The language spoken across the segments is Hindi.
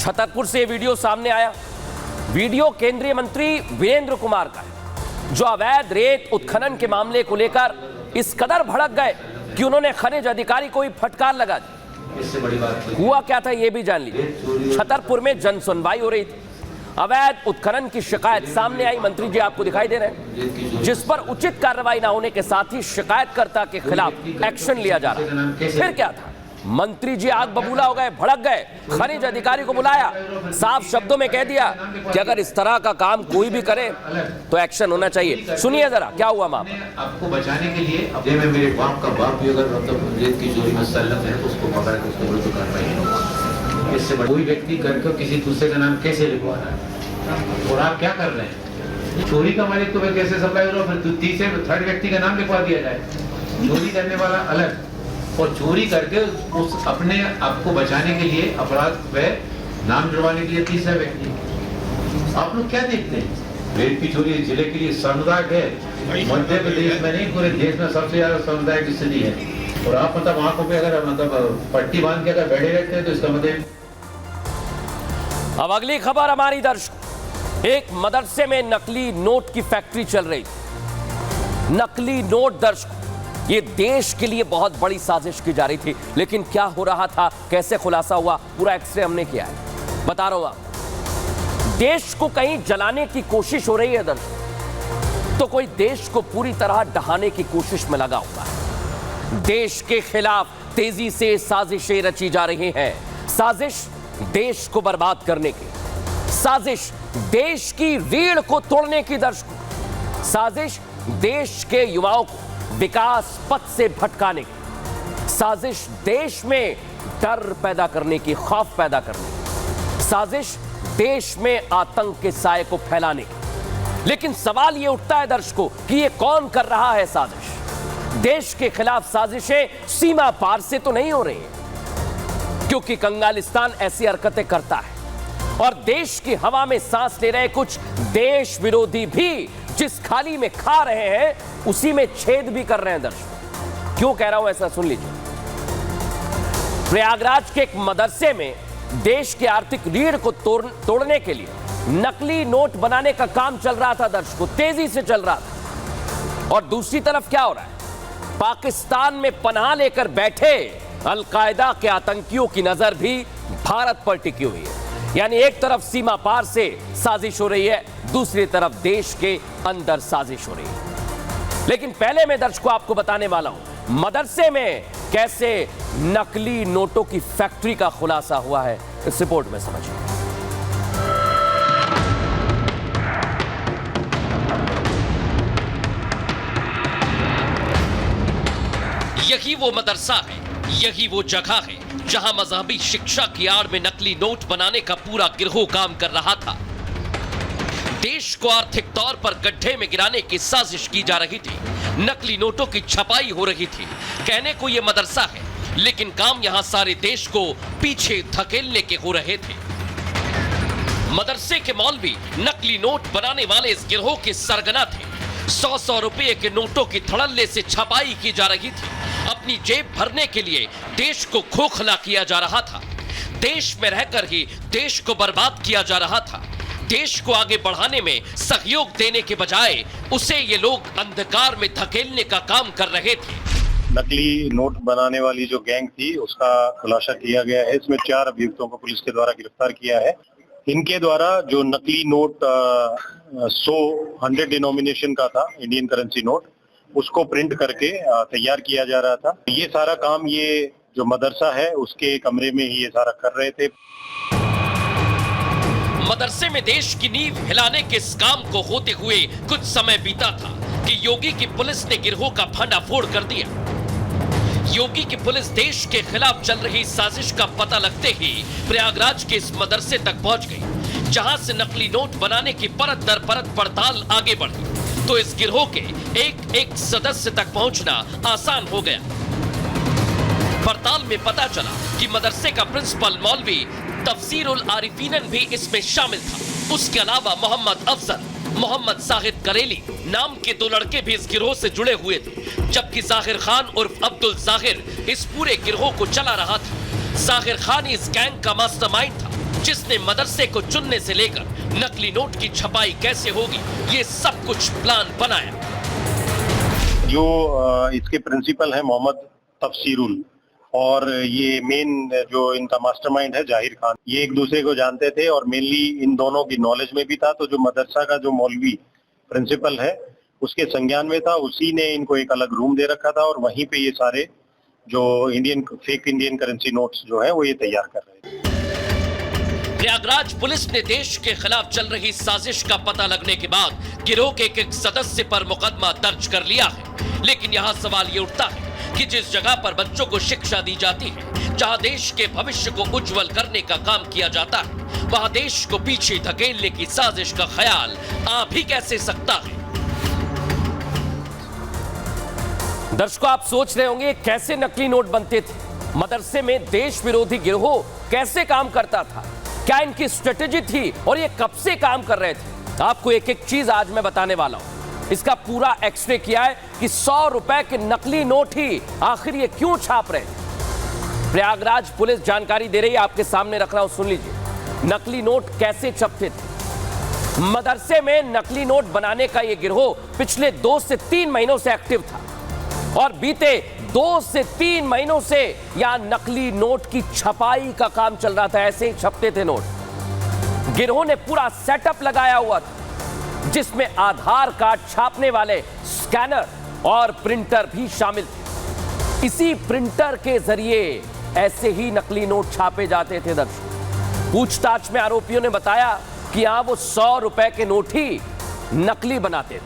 छतरपुर से वीडियो सामने आया। वीडियो केंद्रीय मंत्री वीरेंद्र कुमार का है, जो अवैध रेत उत्खनन के मामले को लेकर इस कदर भड़क गए कि उन्होंने खनिज अधिकारी को ही फटकार लगा दी। इससे बड़ी बात हुआ क्या था ये भी जान लीजिए। छतरपुर में जन सुनवाई हो रही थी। अवैध उत्खनन की शिकायत सामने आई। मंत्री जी आपको दिखाई दे रहे हैं, जिस पर उचित कार्रवाई न होने के साथ ही शिकायतकर्ता के खिलाफ एक्शन लिया जा रहा है। फिर क्या था, मंत्री जी आग बबूला हो गए, भड़क गए, खनिज अधिकारी को बुलाया, साफ शब्दों में कह दिया कि अगर इस तरह का काम कोई भी करे तो एक्शन होना चाहिए। सुनिए जरा क्या हुआ मामला। आपको बचाने के लिए अब में मेरे बाप का बाप भी अगर मतलब रेत की चोरी में संलग्न है तो उसको पकड़ के उसको विरुद्ध कार्रवाई होगी। इससे कोई व्यक्ति करके किसी दूसरे का नाम कैसे लिखवा रहा है और आप क्या कर रहे हैं? चोरी का मालिक तो कैसे सप्लाई हो रहा है, फिर तीसरे थर्ड व्यक्ति का नाम लिखवा दिया जाए। चोरी करने वाला अलग और चोरी करके उस अपने आपको बचाने के लिए अपराध व नाम जुड़वाने के लिए तीसरा व्यक्ति। आप लोग क्या देखते हैं? रेत की चोरी जिले के लिए सामुदायिक है। मध्य प्रदेश में नहीं पूरे देश में सबसे ज्यादा सामुदायिक स्थिति है। और आप मतलब आंखों पे अगर मतलब पट्टी बांध के अगर बैठे रहते हैं तो इसका मतलब। अब अगली खबर हमारी दर्शक, एक मदरसे में नकली नोट की फैक्ट्री चल रही थी। नकली नोट दर्शक, ये देश के लिए बहुत बड़ी साजिश की जा रही थी। लेकिन क्या हो रहा था, कैसे खुलासा हुआ, पूरा एक्सरे हमने किया है, बता रहा हूं आपको। देश को कहीं जलाने की कोशिश हो रही है दर्शक, तो कोई देश को पूरी तरह डहाने की कोशिश में लगा हुआ है। देश के खिलाफ तेजी से साजिशें रची जा रही हैं। साजिश देश को बर्बाद करने की, साजिश देश की रीढ़ को तोड़ने की दर्शक, साजिश देश के युवाओं को विकास पथ से भटकाने की, साजिश देश में डर पैदा करने की, खौफ पैदा करने की, साजिश देश में आतंक के साए को फैलाने की। लेकिन सवाल यह उठता है दर्शकों कि यह कौन कर रहा है साजिश? देश के खिलाफ साजिशें सीमा पार से तो नहीं हो रही हैं, क्योंकि कंगालिस्तान ऐसी हरकतें करता है और देश की हवा में सांस ले रहे कुछ देश विरोधी भी जिस खाली में खा रहे हैं उसी में छेद भी कर रहे हैं दर्शक। क्यों कह रहा हूं ऐसा, सुन लीजिए। प्रयागराज के एक मदरसे में देश की आर्थिक रीढ़ को तोड़ने के लिए नकली नोट बनाने का काम चल रहा था दर्शकों, तेजी से चल रहा था। और दूसरी तरफ क्या हो रहा है, पाकिस्तान में पनाह लेकर बैठे अलकायदा के आतंकियों की नजर भी भारत पर टिकी हुई है। यानी एक तरफ सीमा पार से साजिश हो रही है, दूसरी तरफ देश के अंदर साजिश हो रही है। लेकिन पहले मैं दर्शकों आपको बताने वाला हूं मदरसे में कैसे नकली नोटों की फैक्ट्री का खुलासा हुआ है। इस रिपोर्ट में समझिए। यही वो मदरसा है, यही वो जगह है जहां मजहबी शिक्षा की आड़ में नकली नोट बनाने का पूरा गिरोह काम कर रहा था। देश को आर्थिक तौर पर गड्ढे में गिराने की साजिश की जा रही थी। नकली नोटों की छपाई हो रही थी। कहने को यह मदरसा है, लेकिन काम यहां सारे देश को पीछे धकेलने के हो रहे थे। मदरसे के मौलवी नकली नोट बनाने वाले इस गिरोह के सरगना थे। 100-100 रुपए के नोटों की धड़ल्ले से छपाई की जा रही थी। अपनी जेब भरने के लिए देश को खोखला किया जा रहा था। देश में रहकर ही देश को बर्बाद किया जा रहा था। देश को आगे बढ़ाने में सहयोग देने के बजाय उसे ये लोग अंधकार में धकेलने का काम कर रहे थे। नकली नोट बनाने वाली जो गैंग थी उसका खुलासा किया गया है। इसमें 4 अभियुक्तों को पुलिस के द्वारा गिरफ्तार किया है। इनके द्वारा जो नकली नोट 100 डिनोमिनेशन का था, इंडियन करेंसी नोट, उसको प्रिंट करके तैयार किया जा रहा था। ये सारा काम ये जो मदरसा है उसके कमरे में ही ये सारा कर रहे थे। मदरसे में देश की नींव हिलाने के इस काम को होते हुए कुछ समय बीता था कि योगी की पुलिस ने गिरोह का भंडाफोड़ कर दिया। योगी की पुलिस देश के खिलाफ चल रही साजिश का पता लगते ही प्रयागराज के इस मदरसे तक पहुंच गई, जहां से नकली नोट बनाने की परत दर परत पड़ताल आगे बढ़ी तो इस गिरोह के एक सदस्य तक पहुंचना आसान हो गया। पड़ताल में पता चला कि मदरसे का प्रिंसिपल मौलवी तफसीरुल आरिफीनन भी इसमें शामिल था। उसके अलावा मोहम्मद अफजल, मोहम्मद साहिद करेली नाम के 2 लड़के भी इस गिरोह से जुड़े हुए थे, जबकि जाहिर खान उर्फ अब्दुल जाहिर इस पूरे गिरोह को चला रहा था। जाहिर खान इस गैंग का मास्टरमाइंड था, जिसने मदरसे को चुनने से लेकर नकली नोट की छपाई कैसे होगी, ये सब कुछ प्लान बनाया। जो इसके प्रिंसिपल हैं मोहम्मद तफसीरुल, और ये मेन जो इनका मास्टरमाइंड है जाहिर खान, ये एक दूसरे को जानते थे और मेनली इन दोनों की नॉलेज में भी था। तो जो मदरसा का जो मौलवी प्रिंसिपल है उसके संज्ञान में था, उसी ने इनको एक अलग रूम दे रखा था और वहीं पे ये सारे जो फेक इंडियन करेंसी नोट्स जो है वो ये तैयार कर रहे थे। प्रयागराज पुलिस ने देश के खिलाफ चल रही साजिश का पता लगने के बाद गिरोह के एक सदस्य पर मुकदमा दर्ज कर लिया है। लेकिन यहाँ सवाल ये उठता है कि जिस जगह पर बच्चों को शिक्षा दी जाती है, जहाँ देश के भविष्य को उज्जवल करने का काम किया जाता है, वहाँ देश को पीछे धकेलने की साजिश का ख्याल आ भी कैसे सकता है। दर्शकों, आप सोच रहे होंगे कैसे नकली नोट बनते थे, मदरसे में देश विरोधी गिरोह कैसे काम करता था, क्या इनकी स्ट्रेटेजी थी और ये कब से काम कर रहे थे। आपको एक एक चीज आज मैं बताने वाला हूं। इसका पूरा एक्सरे किया है कि 100 रुपए के नकली नोट ही आखिर ये क्यों छाप रहे थे। प्रयागराज पुलिस जानकारी दे रही है, आपके सामने रख रहा हूं, सुन लीजिए। नकली नोट कैसे छपते थे। मदरसे में नकली नोट बनाने का ये गिरोह पिछले 2 से 3 महीनों से एक्टिव था और बीते 2 से 3 महीनों से यहां नकली नोट की छपाई का काम चल रहा था। ऐसे ही छपते थे नोट। गिरोह ने पूरा सेटअप लगाया हुआ था जिसमें आधार कार्ड छापने वाले स्कैनर और प्रिंटर भी शामिल थे। इसी प्रिंटर के जरिए ऐसे ही नकली नोट छापे जाते थे। दर्शक, पूछताछ में आरोपियों ने बताया कि यहां वो 100 रुपए के नोट ही नकली बनाते थे,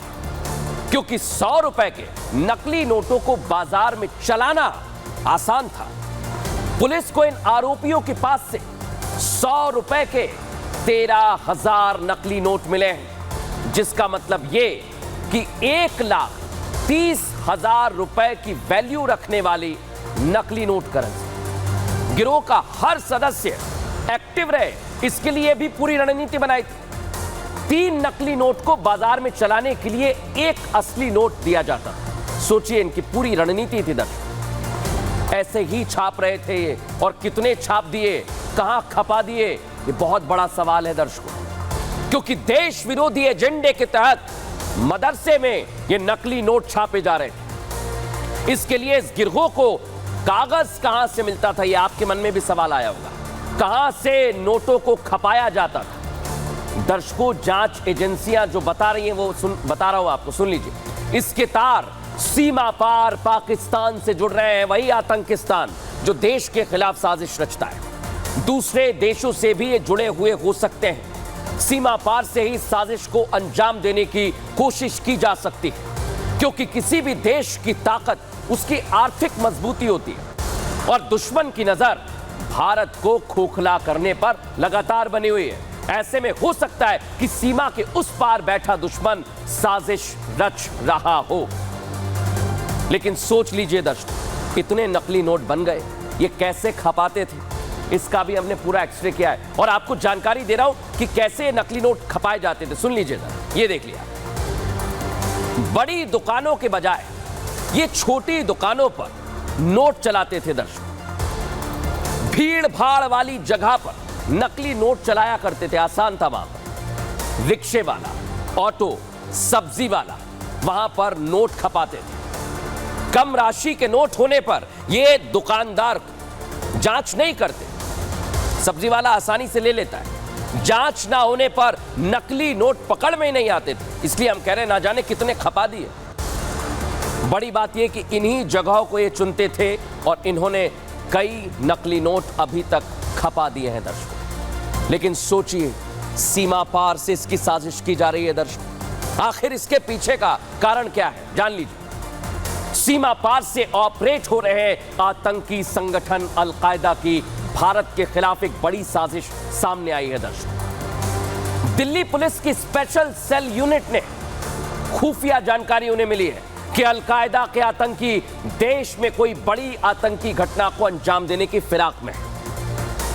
क्योंकि 100 रुपए के नकली नोटों को बाजार में चलाना आसान था। पुलिस को इन आरोपियों के पास से 100 रुपए के 13,000 नकली नोट मिले हैं, जिसका मतलब ये कि 1,30,000 रुपए की वैल्यू रखने वाली नकली नोट करेंसी। गिरोह का हर सदस्य एक्टिव रहे, इसके लिए भी पूरी रणनीति बनाई थी। 3 नकली नोट को बाजार में चलाने के लिए 1 असली नोट दिया जाता। सोचिए, इनकी पूरी रणनीति थी। दर्शक, ऐसे ही छाप रहे थे ये, और कितने छाप दिए, कहां खपा दिए, ये बहुत बड़ा सवाल है दर्शकों। क्योंकि देश विरोधी एजेंडे के तहत मदरसे में ये नकली नोट छापे जा रहे थे। इसके लिए इस गिरोह को कागज कहां से मिलता था, ये आपके मन में भी सवाल आया होगा। कहां से नोटों को खपाया जाता था। दर्शकों, जांच एजेंसियां जो बता रही हैं वो बता रहा हूं आपको, सुन लीजिए। इसके तार सीमा पार पाकिस्तान से जुड़ रहे हैं, वही आतंकिस्तान जो देश के खिलाफ साजिश रचता है। दूसरे देशों से भी ये जुड़े हुए हो सकते हैं। सीमा पार से ही साजिश को अंजाम देने की कोशिश की जा सकती है, क्योंकि किसी भी देश की ताकत उसकी आर्थिक मजबूती होती है और दुश्मन की नजर भारत को खोखला करने पर लगातार बनी हुई है। ऐसे में हो सकता है कि सीमा के उस पार बैठा दुश्मन साजिश रच रहा हो। लेकिन सोच लीजिए दर्शक, इतने नकली नोट बन गए, ये कैसे खपाते थे, इसका भी हमने पूरा एक्सरे किया है और आपको जानकारी दे रहा हूं कि कैसे नकली नोट खपाए जाते थे। सुन लीजिए, ये देख लिया। बड़ी दुकानों के बजाय ये छोटी दुकानों पर नोट चलाते थे दर्शक। भीड़ भाड़ वाली जगह पर नकली नोट चलाया करते थे, आसान था वहां पर। रिक्शे वाला, ऑटो, सब्जी वाला, वहां पर नोट खपाते थे। कम राशि के नोट होने पर ये दुकानदार जांच नहीं करते, सब्जी वाला आसानी से ले लेता है। जांच ना होने पर नकली नोट पकड़ में ही नहीं आते थे, इसलिए हम कह रहे हैं ना जाने कितने खपा दिए। बड़ी बात यह कि इन्हीं जगहों को ये चुनते थे और इन्होंने कई नकली नोट अभी तक खपा दिए हैं दर्शकों। लेकिन सोचिए, सीमा पार से इसकी साजिश की जा रही है दर्शकों। आखिर इसके पीछे का कारण क्या है, जान लीजिए। सीमा पार से ऑपरेट हो रहे आतंकी संगठन अल-कायदा की भारत के खिलाफ एक बड़ी साजिश सामने आई है दर्शकों। दिल्ली पुलिस की स्पेशल सेल यूनिट ने खुफिया जानकारी उन्हें मिली है कि अल-कायदा के आतंकी देश में कोई बड़ी आतंकी घटना को अंजाम देने की फिराक में है।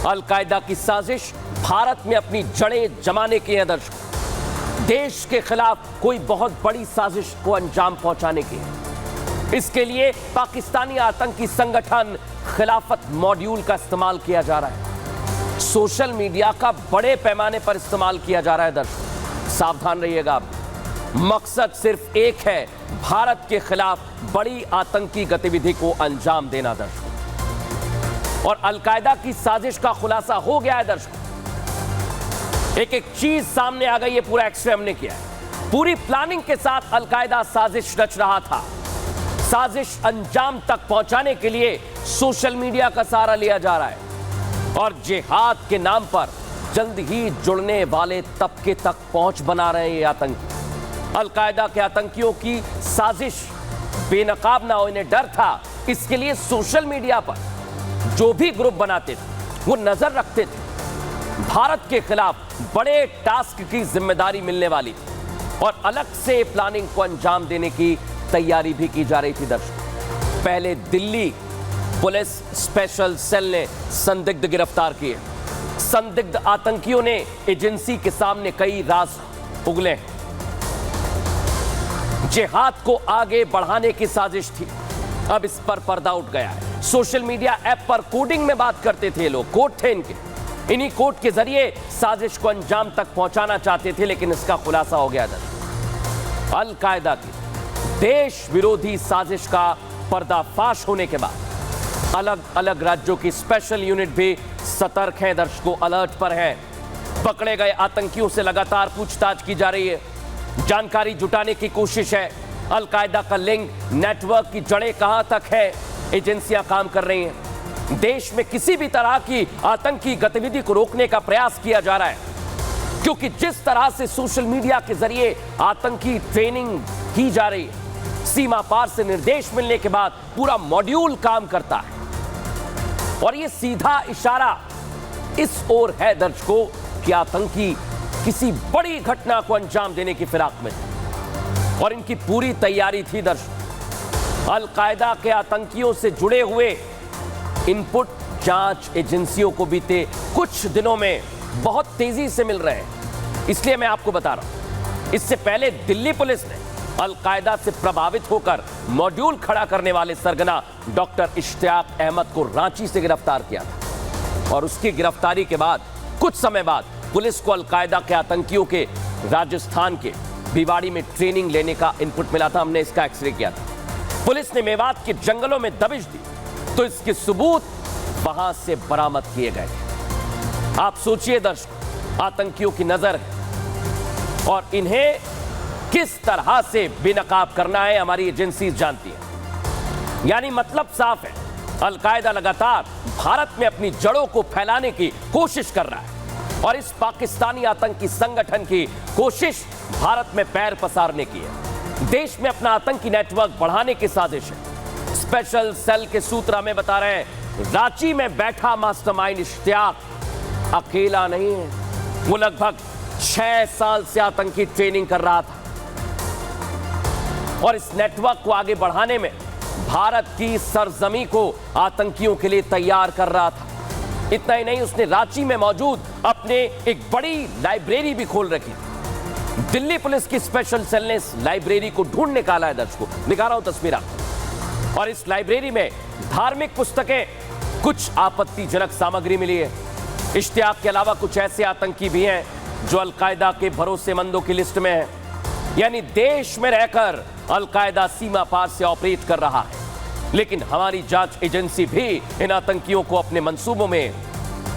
अल-कायदा की साजिश भारत में अपनी जड़ें जमाने की है दर्शकों। देश के खिलाफ कोई बहुत बड़ी साजिश को अंजाम पहुंचाने की है। इसके लिए पाकिस्तानी आतंकी संगठन खिलाफत मॉड्यूल का इस्तेमाल किया जा रहा है। सोशल मीडिया का बड़े पैमाने पर इस्तेमाल किया जा रहा है दर्शकों, सावधान रहिएगा आप। मकसद सिर्फ एक है, भारत के खिलाफ बड़ी आतंकी गतिविधि को अंजाम देना दर्शकों। और अलकायदा की साजिश का खुलासा हो गया है दर्शकों। एक एक चीज सामने आ गई है, पूरा एक्सरे हमने किया है। पूरी प्लानिंग के साथ अलकायदा साजिश रच रहा था। साजिश अंजाम तक पहुंचाने के लिए सोशल मीडिया का सहारा लिया जा रहा है और जिहाद के नाम पर जल्द ही जुड़ने वाले तबके तक पहुंच बना रहे हैं ये आतंकी। अलकायदा के आतंकियों की साजिश बेनकाब ना हो, इन्हें डर था, इसके लिए सोशल मीडिया पर जो भी ग्रुप बनाते थे वो नजर रखते थे। भारत के खिलाफ बड़े टास्क की जिम्मेदारी मिलने वाली थी और अलग से प्लानिंग को अंजाम देने की तैयारी भी की जा रही थी दर्शकों। पहले दिल्ली पुलिस स्पेशल सेल ने संदिग्ध गिरफ्तार किए। संदिग्ध आतंकियों ने एजेंसी के सामने कई राज उगले हैं। जिहाद को आगे बढ़ाने की साजिश थी, अब इस पर पर्दा उठ गया है। सोशल मीडिया ऐप पर कोडिंग में बात करते थे लोग, कोड थे इनके, इन्हीं कोड के जरिए साजिश को अंजाम तक पहुंचाना चाहते थे, लेकिन इसका खुलासा हो गया था। अलकायदा की देश विरोधी साजिश का पर्दाफाश होने के बाद अलग अलग राज्यों की स्पेशल यूनिट भी सतर्क हैं दर्शकों, अलर्ट पर हैं। पकड़े गए आतंकियों से लगातार पूछताछ की जा रही है, जानकारी जुटाने की कोशिश है। अलकायदा का लिंक नेटवर्क की जड़ें कहां तक है, एजेंसियां काम कर रही हैं। देश में किसी भी तरह की आतंकी गतिविधि को रोकने का प्रयास किया जा रहा है, क्योंकि जिस तरह से सोशल मीडिया के जरिए आतंकी ट्रेनिंग की जा रही है, सीमा पार से निर्देश मिलने के बाद पूरा मॉड्यूल काम करता है और यह सीधा इशारा इस ओर है दर्शकों कि आतंकी किसी बड़ी घटना को अंजाम देने की फिराक में थे और इनकी पूरी तैयारी थी दर्शकों। अलकायदा के आतंकियों से जुड़े हुए इनपुट जांच एजेंसियों को बीते कुछ दिनों में बहुत तेजी से मिल रहे हैं, इसलिए मैं आपको बता रहा हूं। इससे पहले दिल्ली पुलिस ने अलकायदा से प्रभावित होकर मॉड्यूल खड़ा करने वाले सरगना डॉक्टर इश्तियाक अहमद को रांची से गिरफ्तार किया था और उसकी गिरफ्तारी के बाद कुछ समय बाद पुलिस को अलकायदा के आतंकियों के राजस्थान के भिवाड़ी में ट्रेनिंग लेने का इनपुट मिला था। हमने इसका एक्सरे किया था। पुलिस ने मेवात के जंगलों में दबिश दी तो इसके सबूत वहां से बरामद किए गए। आप सोचिए दर्शकों, आतंकियों की नजर है और इन्हें किस तरह से बेनकाब करना है हमारी एजेंसी जानती है। यानी मतलब साफ है, अलकायदा लगातार भारत में अपनी जड़ों को फैलाने की कोशिश कर रहा है और इस पाकिस्तानी आतंकी संगठन की कोशिश भारत में पैर पसारने की है। देश में अपना आतंकी नेटवर्क बढ़ाने की साजिश है। स्पेशल सेल के सूत्र हमें बता रहे हैं, रांची में बैठा मास्टरमाइंड इश्तियाक अकेला नहीं है, वो लगभग 6 साल से आतंकी ट्रेनिंग कर रहा था और इस नेटवर्क को आगे बढ़ाने में भारत की सरजमी को आतंकियों के लिए तैयार कर रहा था। इतना ही नहीं, उसने रांची में मौजूद अपने एक बड़ी लाइब्रेरी भी खोल रखी थी। दिल्ली पुलिस की स्पेशल सेल ने इस लाइब्रेरी को ढूंढ निकाला है दर्शकों, दिखा रहा हूं तस्वीर आपको। और इस लाइब्रेरी में धार्मिक पुस्तकें, कुछ आपत्तिजनक सामग्री मिली है। इश्तियाक के अलावा कुछ ऐसे आतंकी भी हैं जो अलकायदा के भरोसेमंदों की लिस्ट में है। यानी देश में रहकर अलकायदा सीमा पार से ऑपरेट कर रहा है, लेकिन हमारी जांच एजेंसी भी इन आतंकियों को अपने मंसूबों में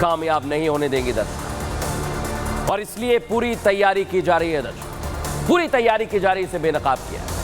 कामयाब नहीं होने देंगी दर्शक। और इसलिए पूरी तैयारी की जा रही है दर्शक, पूरी तैयारी की जा रही है, इसे बेनकाब किया है।